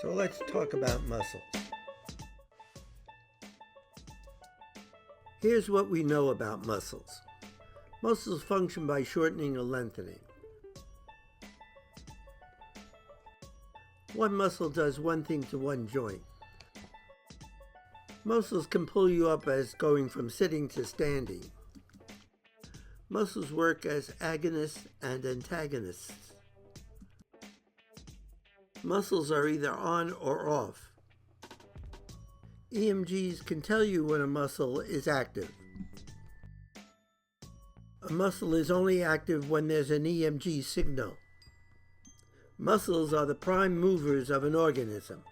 So let's talk about muscles. Here's what we know about muscles. Muscles function by shortening or lengthening. One muscle does one thing to one joint. Muscles can pull you up as going from sitting to standing. Muscles work as agonists and antagonists. Muscles are either on or off. EMGs can tell you when a muscle is active. A muscle is only active when there's an EMG signal. Muscles are the prime movers of an organism.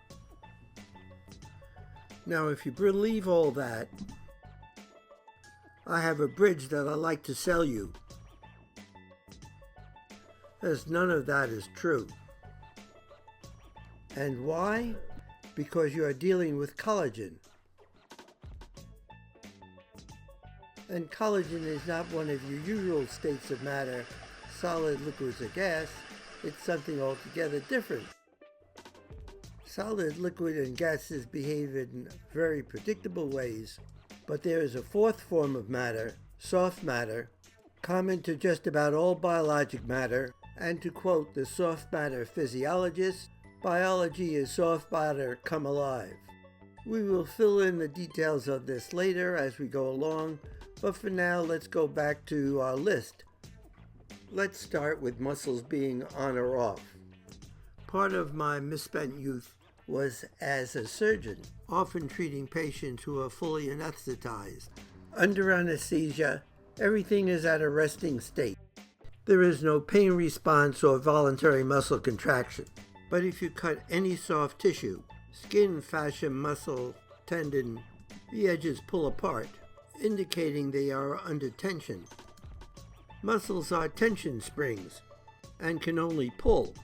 Now, if you believe all that, I have a bridge that I'd like to sell you. As none of that is true. And why? Because you are dealing with collagen. And collagen is not one of your usual states of matter, solid, liquids, or gas. It's something altogether different. Solid, liquid, and gases behave in very predictable ways, but there is a fourth form of matter, soft matter, common to just about all biologic matter, and to quote the soft matter physiologist, biology is soft matter come alive. We will fill in the details of this later as we go along, but for now let's go back to our list. Let's start with muscles being on or off. Part of my misspent youth was as a surgeon, often treating patients who are fully anesthetized. Under anesthesia, everything is at a resting state. There is no pain response or voluntary muscle contraction. But if you cut any soft tissue, skin, fascia, muscle, tendon, the edges pull apart, indicating they are under tension. Muscles are tension springs and can only pull,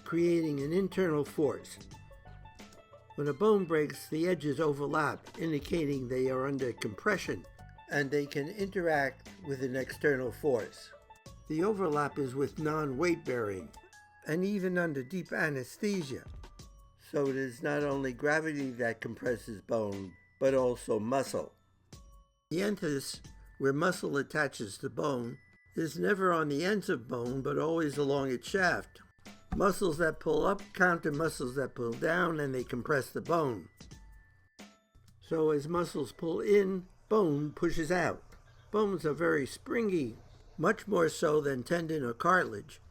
creating an internal force. When a bone breaks, the edges overlap, indicating they are under compression, and they can interact with an external force. The overlap is with non-weight bearing, and even under deep anesthesia. So it is not only gravity that compresses bone, but also muscle. The entes, where muscle attaches to bone, is never on the ends of bone, but always along its shaft. Muscles that pull up counter muscles that pull down, and they compress the bone. So as muscles pull in, bone pushes out. Bones are very springy, much more so than tendon or cartilage.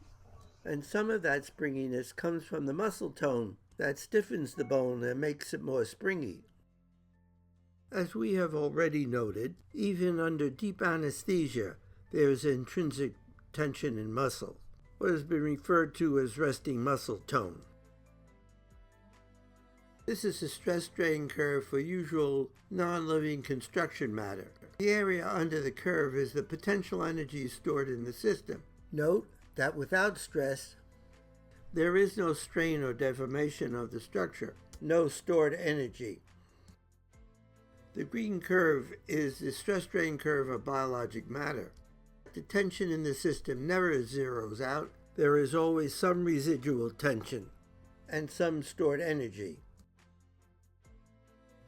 And some of that springiness comes from the muscle tone that stiffens the bone and makes it more springy. As we have already noted, even under deep anesthesia, there is intrinsic tension in muscle, what has been referred to as resting muscle tone. This is a stress-strain curve for usual non-living construction matter. The area under the curve is the potential energy stored in the system. Note that without stress, there is no strain or deformation of the structure, no stored energy. The green curve is the stress-strain curve of biologic matter. The tension in the system never zeroes out. There is always some residual tension and some stored energy.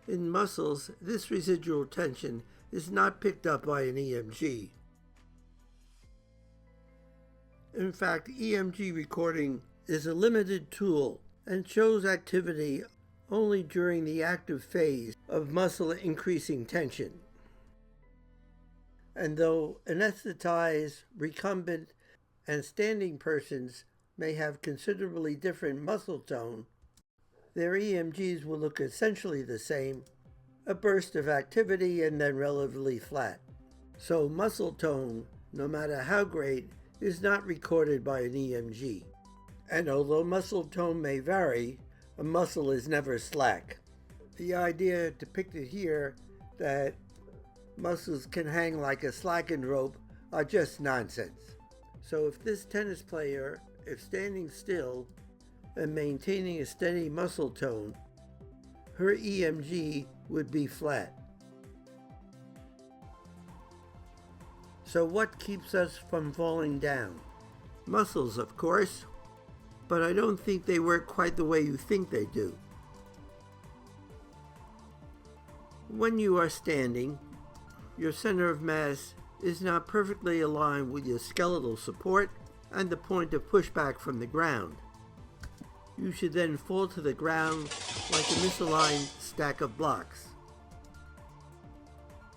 In muscles, this residual tension is not picked up by an EMG. In fact, EMG recording is a limited tool and shows activity only during the active phase of muscle increasing tension. And though anesthetized, recumbent, and standing persons may have considerably different muscle tone, their EMGs will look essentially the same, a burst of activity and then relatively flat. So muscle tone, no matter how great, is not recorded by an EMG. And although muscle tone may vary, a muscle is never slack. The idea depicted here that muscles can hang like a slackened rope are just nonsense. So if this tennis player, if standing still and maintaining a steady muscle tone, her EMG would be flat. So what keeps us from falling down? Muscles, of course. but I don't think they work quite the way you think they do. When you are standing, your center of mass is not perfectly aligned with your skeletal support and the point of pushback from the ground. You should then fall to the ground like a misaligned stack of blocks.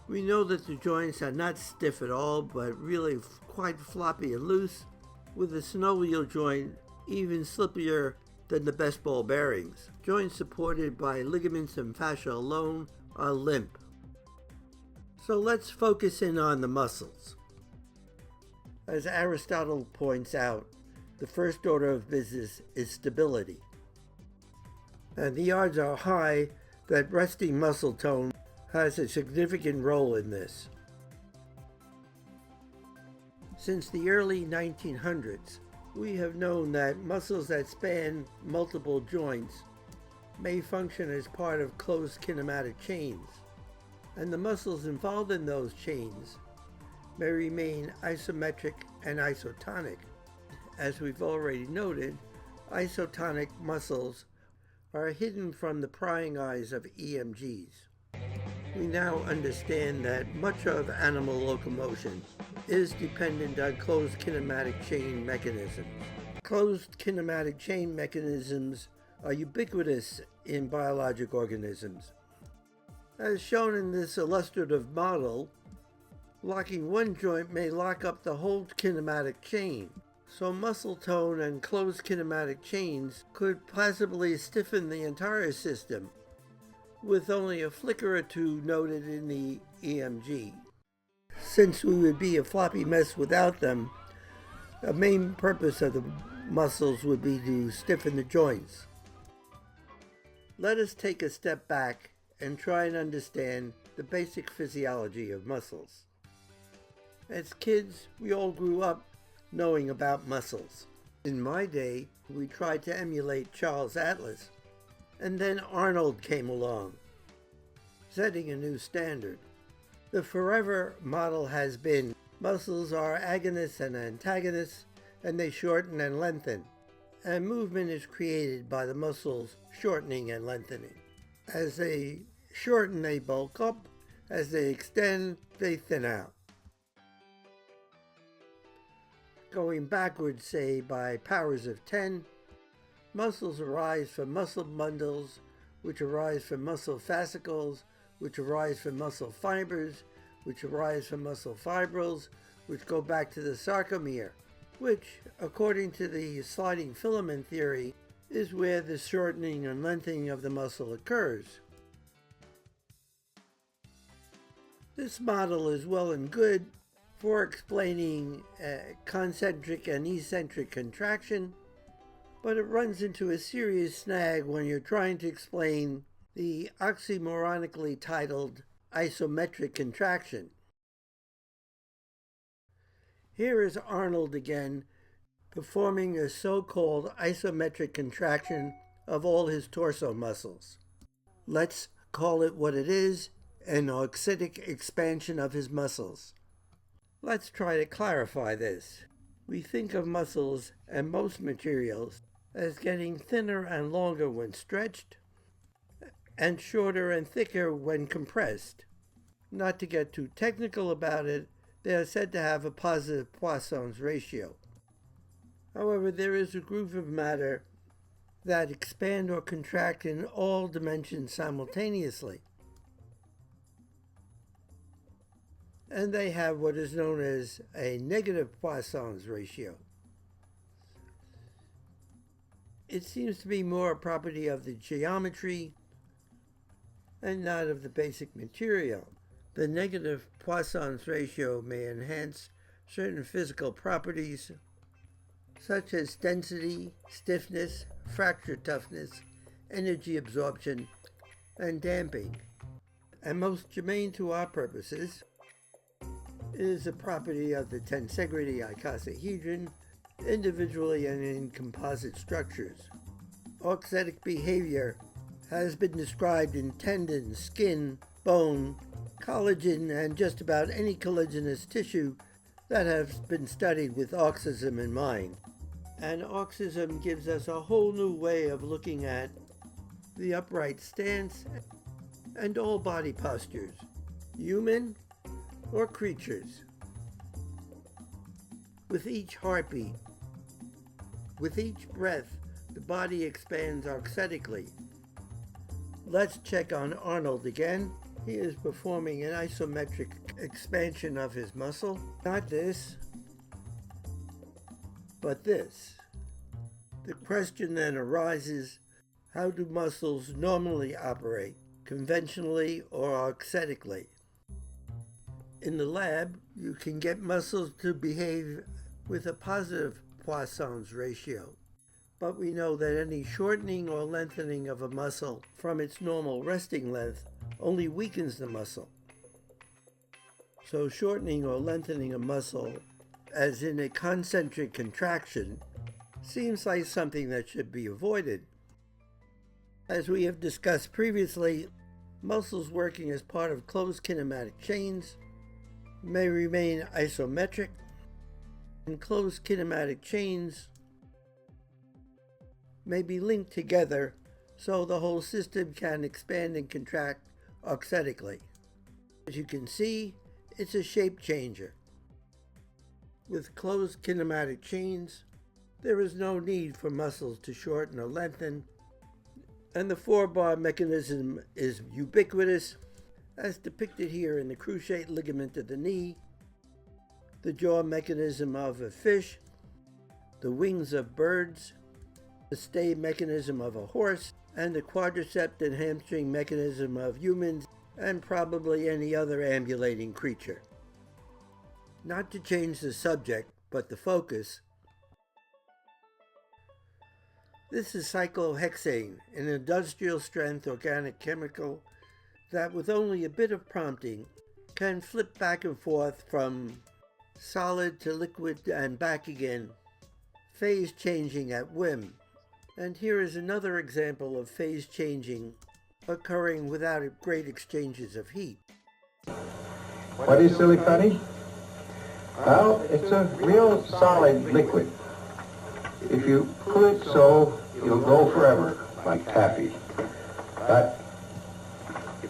We know that the joints are not stiff at all, but really quite floppy and loose, with the synovial joint even slippier than the best ball bearings. Joints supported by ligaments and fascia alone are limp. So let's focus in on the muscles. As Aristotle points out, the first order of business is stability. And the odds are high that resting muscle tone has a significant role in this. Since the early 1900s, we have known that muscles that span multiple joints may function as part of closed kinematic chains, and the muscles involved in those chains may remain isometric and isotonic. As we've already noted, isotonic muscles are hidden from the prying eyes of EMGs. We now understand that much of animal locomotion is dependent on closed kinematic chain mechanisms. Closed kinematic chain mechanisms are ubiquitous in biologic organisms. As shown in this illustrative model, locking one joint may lock up the whole kinematic chain. So muscle tone and closed kinematic chains could possibly stiffen the entire system, with only a flicker or two noted in the EMG. Since we would be a floppy mess without them, a main purpose of the muscles would be to stiffen the joints. Let us take a step back and try and understand the basic physiology of muscles. As kids, we all grew up knowing about muscles. In my day, we tried to emulate Charles Atlas, and then Arnold came along, setting a new standard. The forever model has been muscles are agonists and antagonists, and they shorten and lengthen, and movement is created by the muscles shortening and lengthening. As they shorten, they bulk up. As they extend, they thin out. Going backwards, say, by powers of 10, muscles arise from muscle bundles, which arise from muscle fascicles, which arise from muscle fibers, which arise from muscle fibrils, which go back to the sarcomere, which, according to the sliding filament theory, is where the shortening and lengthening of the muscle occurs. This model is well and good for explaining concentric and eccentric contraction, but it runs into a serious snag when you're trying to explain the oxymoronically titled isometric contraction. Here is Arnold again performing a so-called isometric contraction of all his torso muscles. Let's call it what it is, an auxetic expansion of his muscles. Let's try to clarify this. We think of muscles and most materials as getting thinner and longer when stretched, and shorter and thicker when compressed. Not to get too technical about it, they are said to have a positive Poisson's ratio. However, there is a group of matter that expand or contract in all dimensions simultaneously, and they have what is known as a negative Poisson's ratio. It seems to be more a property of the geometry and not of the basic material. The negative Poisson's ratio may enhance certain physical properties such as density, stiffness, fracture toughness, energy absorption, and damping. And most germane to our purposes is a property of the tensegrity icosahedron, individually and in composite structures. Auxetic behavior has been described in tendon, skin, bone, collagen, and just about any collagenous tissue that has been studied with auxism in mind. And auxism gives us a whole new way of looking at the upright stance and all body postures, human or creatures. With each heartbeat, with each breath, the body expands auxetically. Let's check on Arnold again. He is performing an isometric expansion of his muscle. Not this, but this. The question then arises, how do muscles normally operate, conventionally or auxetically? In the lab, you can get muscles to behave with a positive Poisson's ratio. But we know that any shortening or lengthening of a muscle from its normal resting length only weakens the muscle. So shortening or lengthening a muscle, as in a concentric contraction, seems like something that should be avoided. As we have discussed previously, muscles working as part of closed kinematic chains may remain isometric, and closed kinematic chains may be linked together so the whole system can expand and contract auxetically. As you can see, it's a shape changer. With closed kinematic chains, there is no need for muscles to shorten or lengthen, and the four-bar mechanism is ubiquitous, as depicted here in the cruciate ligament of the knee, the jaw mechanism of a fish, the wings of birds, the stay mechanism of a horse, and the quadriceps and hamstring mechanism of humans, and probably any other ambulating creature. Not to change the subject, but the focus, this is cyclohexane, an industrial-strength organic chemical that with only a bit of prompting can flip back and forth from solid to liquid and back again, phase changing at whim. And here is another example of phase changing occurring without great exchanges of heat. What is silly putty? Well, it's a real solid liquid. If you pull it so, it'll go forever, like taffy. But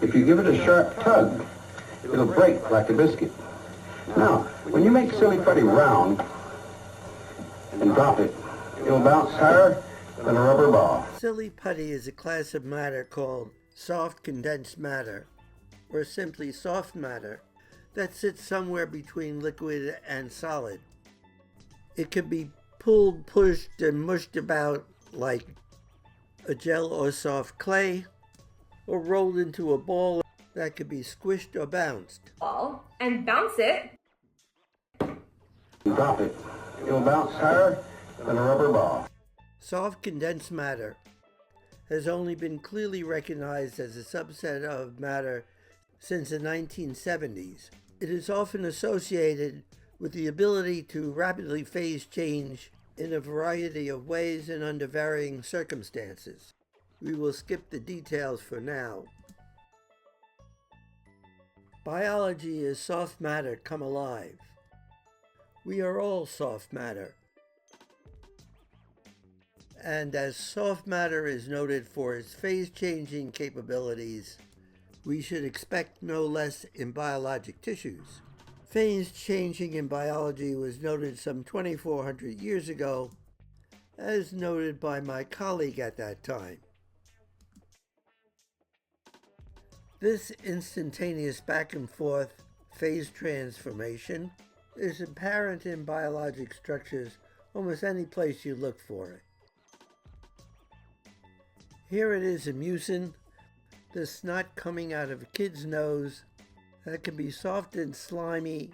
if you give it a sharp tug, it'll break like a biscuit. Now, when you make silly putty round and drop it, it'll bounce higher than a rubber ball. Silly putty is a class of matter called soft condensed matter, or simply soft matter, that sits somewhere between liquid and solid. It can be pulled, pushed, and mushed about like a gel or soft clay, or rolled into a ball that could be squished or bounced. Ball and bounce it. Drop it, it'll bounce higher than a rubber ball. Soft condensed matter has only been clearly recognized as a subset of matter since the 1970s. It is often associated with the ability to rapidly phase change in a variety of ways and under varying circumstances. We will skip the details for now. Biology is soft matter come alive. We are all soft matter. And as soft matter is noted for its phase-changing capabilities, we should expect no less in biologic tissues. Phase changing in biology was noted some 2,400 years ago, as noted by my colleague at that time. This instantaneous back and forth phase transformation is apparent in biologic structures almost any place you look for it. Here it is in mucin, the snot coming out of a kid's nose that can be soft and slimy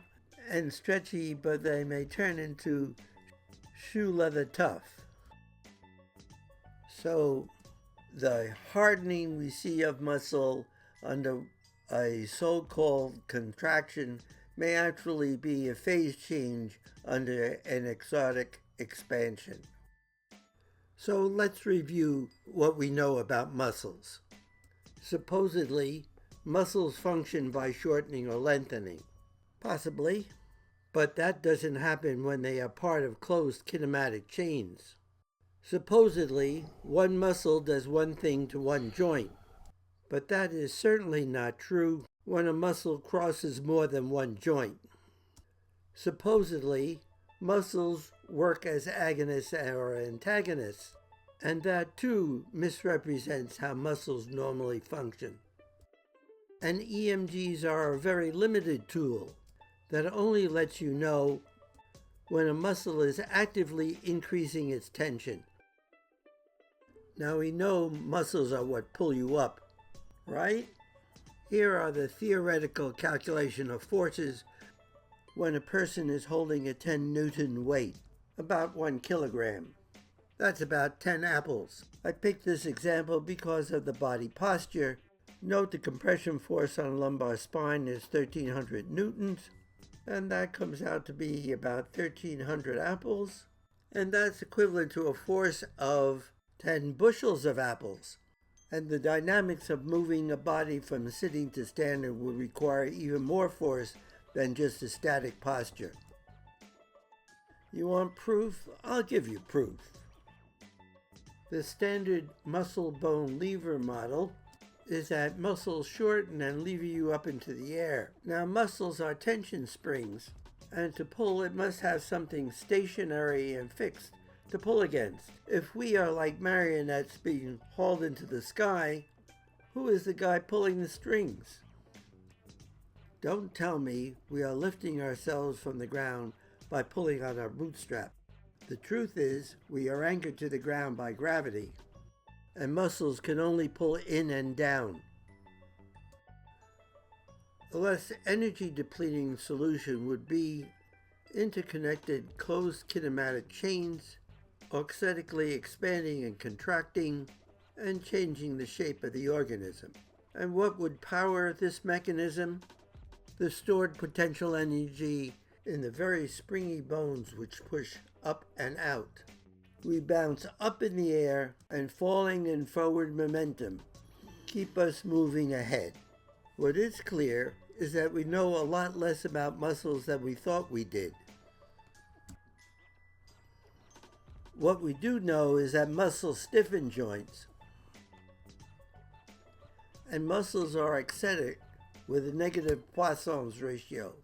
and stretchy, but they may turn into shoe leather tough. So the hardening we see of muscle under a so-called contraction may actually be a phase change under an exotic expansion. So let's review what we know about muscles. Supposedly, muscles function by shortening or lengthening. Possibly, But that doesn't happen when they are part of closed kinematic chains. Supposedly, one muscle does one thing to one joint, but that is certainly not true when a muscle crosses more than one joint. Supposedly, muscles work as agonists or antagonists, and that too misrepresents how muscles normally function. And EMGs are a very limited tool that only lets you know when a muscle is actively increasing its tension. Now we know muscles are what pull you up, right? Here are the theoretical calculation of forces when a person is holding a 10 Newton weight, about 1 kilogram. That's about 10 apples. I picked this example because of the body posture. Note the compression force on lumbar spine is 1300 newtons, and that comes out to be about 1300 apples, and that's equivalent to a force of 10 bushels of apples. And the dynamics of moving a body from sitting to standing would require even more force than just a static posture. You want proof? I'll give you proof. The standard muscle bone lever model is that muscles shorten and lever you up into the air. Now muscles are tension springs, and to pull it must have something stationary and fixed to pull against. If we are like marionettes being hauled into the sky, who is the guy pulling the strings? Don't tell me we are lifting ourselves from the ground by pulling on our bootstrap. The truth is, we are anchored to the ground by gravity, and muscles can only pull in and down. A less energy depleting solution would be interconnected closed kinematic chains, auxetically expanding and contracting, and changing the shape of the organism. And what would power this mechanism? The stored potential energy in the very springy bones which push up and out. We bounce up in the air, and falling in forward momentum keep us moving ahead. What is clear is that we know a lot less about muscles than we thought we did. What we do know is that muscles stiffen joints, and muscles are auxetic with a negative Poisson's ratio.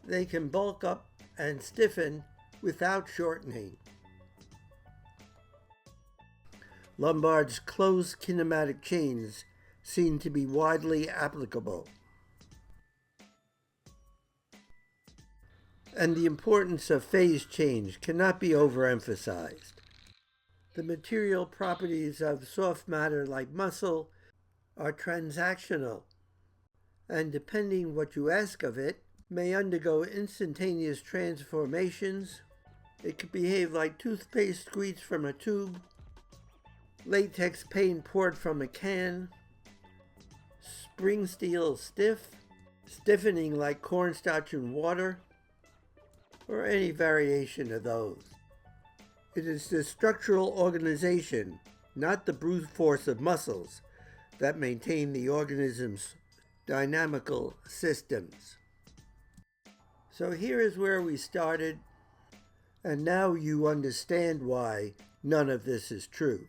They can bulk up and stiffen without shortening. Lombard's closed kinematic chains seem to be widely applicable. And the importance of phase change cannot be overemphasized. The material properties of soft matter like muscle are transactional, and depending what you ask of it, may undergo instantaneous transformations. It could behave like toothpaste squeezed from a tube, latex paint poured from a can, spring steel stiff, stiffening like cornstarch in water, or any variation of those. It is the structural organization, not the brute force of muscles, that maintain the organism's dynamical systems. So here is where we started, and now you understand why none of this is true.